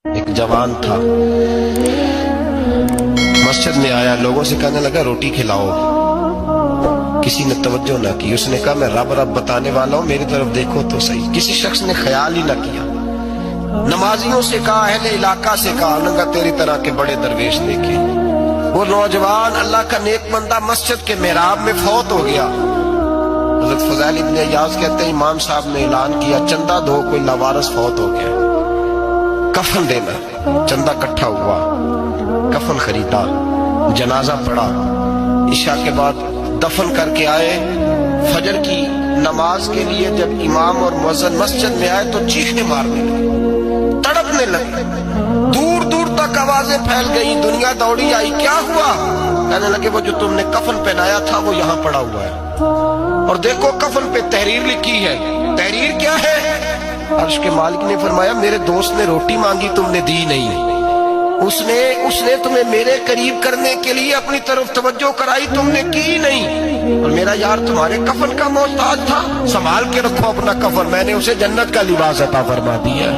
ایک جوان تھا، مسجد میں آیا، لوگوں سے کہنے لگا روٹی کھلاؤ، کسی نے توجہ نہ کی۔ اس نے کہا میں رب رب بتانے والا ہوں، میری طرف دیکھو تو صحیح۔ کسی شخص نے خیال ہی نہ کیا۔ نمازیوں سے کہا، اہل علاقہ سے کہا، انہوں نے کہا تیری طرح کے بڑے درویش دیکھے۔ وہ نوجوان اللہ کا نیک بندہ مسجد کے محراب میں فوت ہو گیا۔ حضرت فضیل ابن عیاض کہتے ہیں امام صاحب نے اعلان کیا چندہ دو، کوئی لاوارث فوت ہو گیا، کفن دینا۔ چندہ اکٹھا ہوا، کفن خریدا، جنازہ پڑھا، عشاء کے بعد دفن کر کے آئے۔ فجر کی نماز کے لیے جب امام اور مؤذن مسجد میں آئے تو چیخیں مارنے لگے، تڑپنے لگے، دور دور تک آوازیں پھیل گئی، دنیا دوڑی آئی۔ کیا ہوا؟ کہنے لگے وہ جو تم نے کفن پہنایا تھا وہ یہاں پڑا ہوا ہے، اور دیکھو کفن پہ تحریر لکھی ہے۔ تحریر کیا ہے؟ عرش کے مالک نے فرمایا میرے دوست نے روٹی مانگی، تم نے دی نہیں، اس نے تمہیں میرے قریب کرنے کے لیے اپنی طرف توجہ کرائی، تم نے کی نہیں، اور میرا یار تمہارے کفن کا محتاج تھا، سنبھال کے رکھو اپنا کفن، میں نے اسے جنت کا لباس عطا فرما دیا۔